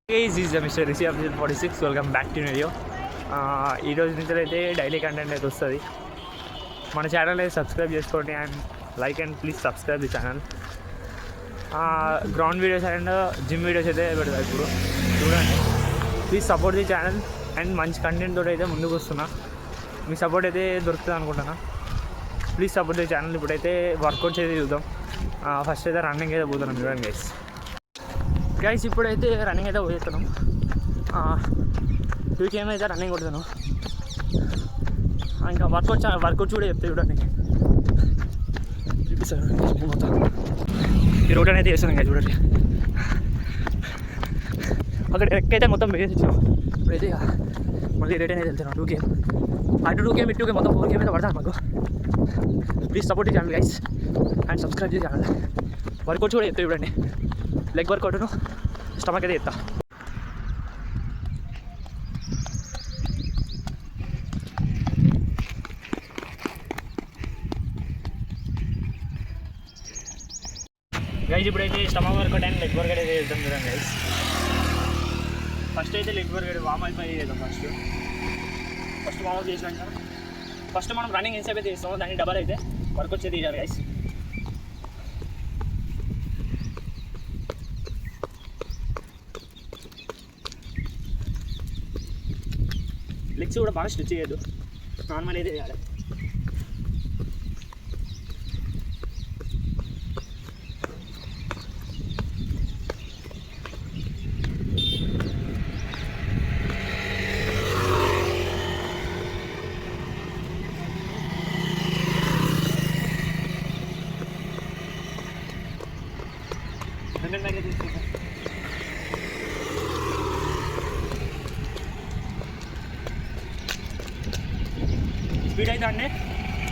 Guys, this is Mr. Rishi episode 46. Welcome back to video. ఈ రోజు నుంచి అయితే డైలీ కంటెంట్ అయితే వస్తుంది. మన ఛానల్ అయితే సబ్స్క్రైబ్ చేసుకోండి and like and please subscribe the channel. Ground videos and gym videos అయితే పెడతాయి ఇప్పుడు చూడండి. Please support the channel and మంచి కంటెంట్ తోటి అయితే ముందుకు వస్తున్నా. మీ సపోర్ట్ అయితే దొరుకుతుంది అనుకుంటున్నా. Please support the channel. ఇప్పుడైతే వర్కౌట్స్ అయితే చూద్దాం. ఫస్ట్ అయితే రన్నింగ్ అయితే పోతున్నాం చూడండి గైస్. ఇప్పుడైతే రన్నింగ్ అయితే పోతున్నాం. 2 km అయితే రన్నింగ్ కొడుతున్నాం. ఇంకా వర్కౌట్ కూడా చెప్తే చూడండి చూపిస్తాను మొత్తం. ఈ రోడ్ అనేది వేస్తాను ఇంకా చూడండి. అక్కడ ఎక్కైతే మొత్తం వేసి ఇచ్చాం. ఇప్పుడైతే మళ్ళీ రిటర్న్ అయితే వెళ్తున్నాం. 2 km అటు 2 km 2 km మొత్తం 4 km అయితే పడతాను మాకు. Please support channel guys and subscribe చేసి ఛానల్. వర్కౌట్స్ కూడా చెప్తే చూడండి. లెగ్ వర్కౌట్ను స్టమక్ అయితే చెప్తా. గైస్ ఇప్పుడైతే stomach workout and leg workout అయితే చేద్దాం చూడండి గైస్. ఫస్ట్ అయితే లెగ్ వర్కౌట్ వామ్ అయిపోయి చేద్దాం. ఫస్ట్ వామ్ చేసినాక ఫస్ట్ మనం రన్నింగ్ ఎంతసేపు అయితే చేస్తామో దాన్ని డబల్ అయితే వర్కౌట్ చేసి తీయాలి గైస్. లెగ్స్ కూడా బాగా స్ట్రెచ్ చేయొద్దు, నార్మల్ అయితే చేయాలి. స్పీడ్ అయితే అండి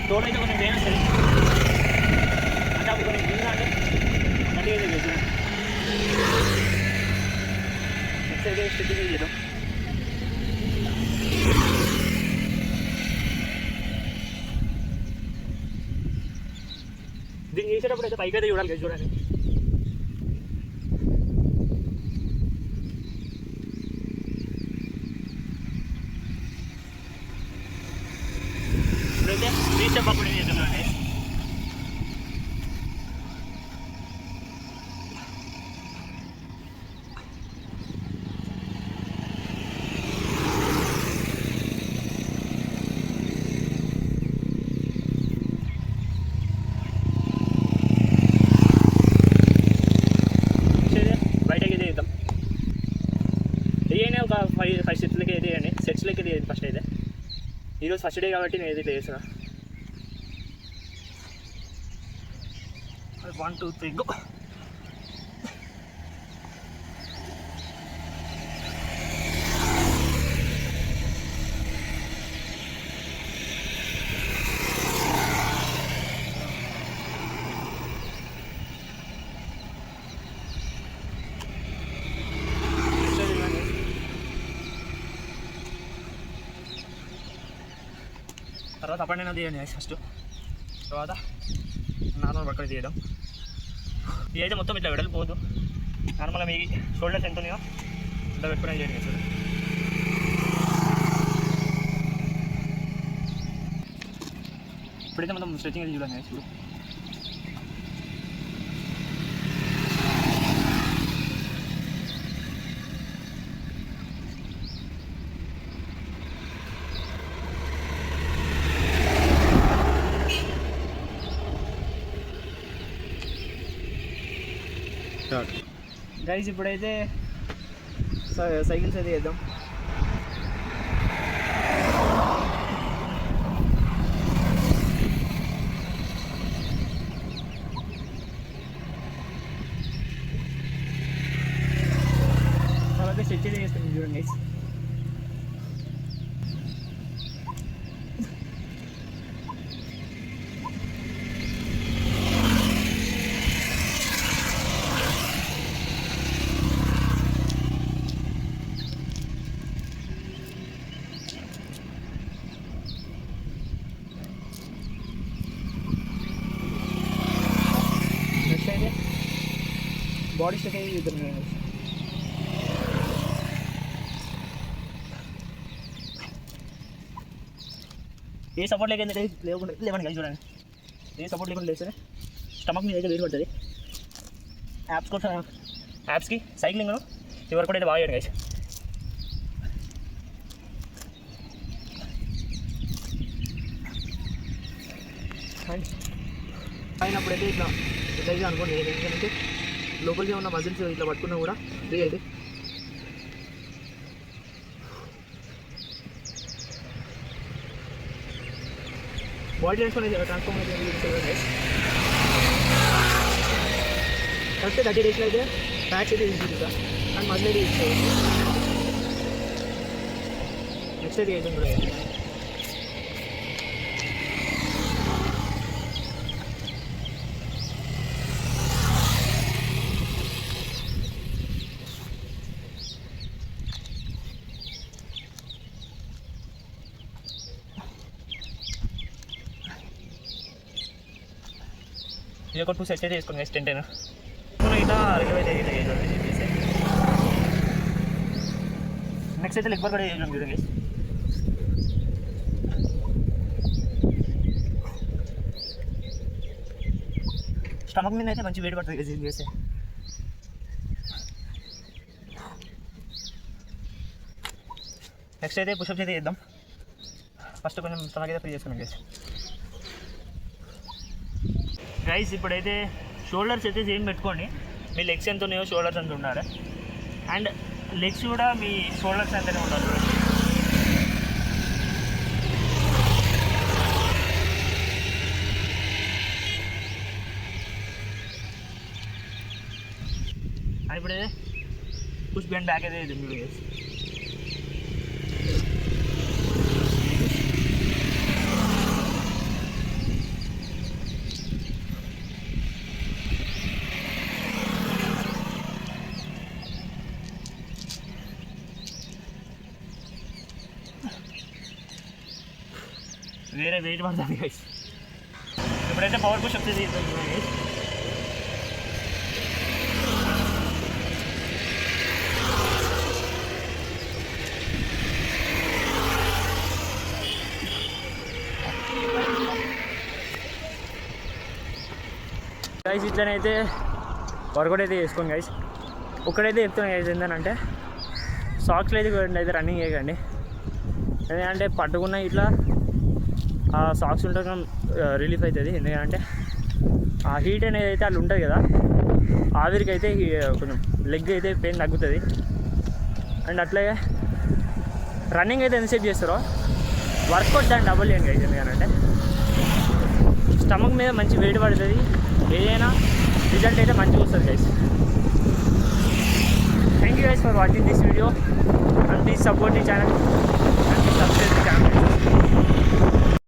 టోల్ అయితే కొంచెం వేయను సరే అంటే అప్పుడు కొంచెం గిన్నె అంటే మళ్ళీ అయితే చేసి నెక్స్ట్ అయితే స్టిచ్చింగ్ చేద్దాం. దీన్ని చేసేటప్పుడు అయితే పైకి అయితే చూడాలి కదా చూడండి. ఇప్పుడైతే రీస్టెప్ అప్పుడు చేద్దామండి. బయటకి అయితే చేద్దాం. ఏదైనా ఒక 5 సెట్లకి అయితే వేయండి. సెట్స్లకి అయితే ఫస్ట్ అయితే ఈరోజు ఫస్ట్ డే కాబట్టి నేను ఏదైతే చేస్తున్నా. 1 2 3 గో. తర్వాత అప్పటినైనా తీయండి ఫస్ట్, తర్వాత నార్మల్ వర్కౌట్ తీయడం. ఇది అయితే మొత్తం ఇట్లా వెడలిపోదు. నార్మల్గా మీ షోల్డర్స్ ఎంత ఉన్నాయో ఇట్లా పెట్టుకునే చేయండి సార్. ఇప్పుడైతే మొత్తం స్ట్రెచింగ్ అయితే చూడండి ఇప్పుడు. గైస్ ఇప్పుడైతే సైకిల్స్ అయితే చేద్దాం. తర్వాత స్ట్రెచ్ అయితే చేస్తాం చూడండి గైస్. బాడీ స్ట్రెచ్ అయితే చేద్దాం. ఏ సపోర్ట్ లేకుండా లేవండి గైస్ చూడండి. ఏ సపోర్ట్ లేకుండా లేస్తే స్టమక్ మీద అయితే వెయిట్ పడుతుంది. యాప్స్కి సైక్లింగ్ చివరి కూడా అయితే బాగా చేయండి గైస్. అండ్ అయినప్పుడైతే ఇట్లా ఇట్లా అనుకోండి, ఎందుకంటే లోపలికి ఉన్న మజిల్స్ ఇట్లా పట్టుకున్నా కూడా ఫ్రీ అయితే బాడీ ట్రాన్స్ఫార్మ్ అయితే కరెక్ట్ 30 డేస్లో అయితే ప్యాచ్ అయితే తీసుకుంటా అండ్ మజిల్ అయితే ఇస్తుంది. నెక్స్ట్ అయితే అయితే కూడా ఇది ఒక 2 సెట్స్ అయితే వేసుకోండి గైస్. 10 ఇట్లా రికవైజ్ అయితే నెక్స్ట్ అయితే లెగ్ బార్ కూడా వేసాం చూడండి గైస్. స్టమక్ మీద అయితే మంచి వేడి పడుతుంది గైస్ ఇది చేస్తే. నెక్స్ట్ అయితే పుషప్స్ అయితే చేద్దాం. ఫస్ట్ కొంచెం స్టమక్ అయితే ఫ్రీ చేసుకున్నాం గైస్. ఇప్పుడైతే షోల్డర్స్ అయితే సేమ్ పెట్టుకోండి. మీ లెగ్స్ ఎంత ఉన్నాయో షోల్డర్స్ ఎంత ఉండాలి. అండ్ లెగ్స్ కూడా మీ షోల్డర్స్ అంతనే ఉండాలి. అండ్ ఇప్పుడైతే పుష్ బెండ్ బ్యాక్ అయితే ఇది గైస్. వేరే వెయిట్ పడుతుంది గైస్. ఇప్పుడైతే పవర్ పుష్ అప్ చేద్దాం గైస్. గైస్ ఇట్లనైతే వర్కౌట్ అయితే చేసుకోండి గైస్. ఒక్కడైతే చెప్తాను గైస్ ఏంటంటే సాక్స్లో అయితే రన్నింగ్ చేయకండి. ఎందుకంటే పట్టుకున్న ఇట్లా ఆ సాక్స్ ఉంటే రిలీఫ్ అవుతుంది. ఎందుకంటే ఆ హీట్ అనేది అయితే అట్లా ఉంటుంది కదా, ఆవిరికి అయితే కొంచెం లెగ్ అయితే పెయిన్ తగ్గుతుంది. అండ్ అట్లాగే రన్నింగ్ అయితే ఎంతసేపు చేస్తారో వర్కౌట్ దాన్ని డబుల్ చేయండి గైస్. ఎందుకంటే స్టమక్ మీద మంచి వెయిట్ పడుతుంది. ఏదైనా రిజల్ట్ అయితే మంచిగా వస్తుంది guys. Thank you guys for watching this video and please support the channel and subscribe.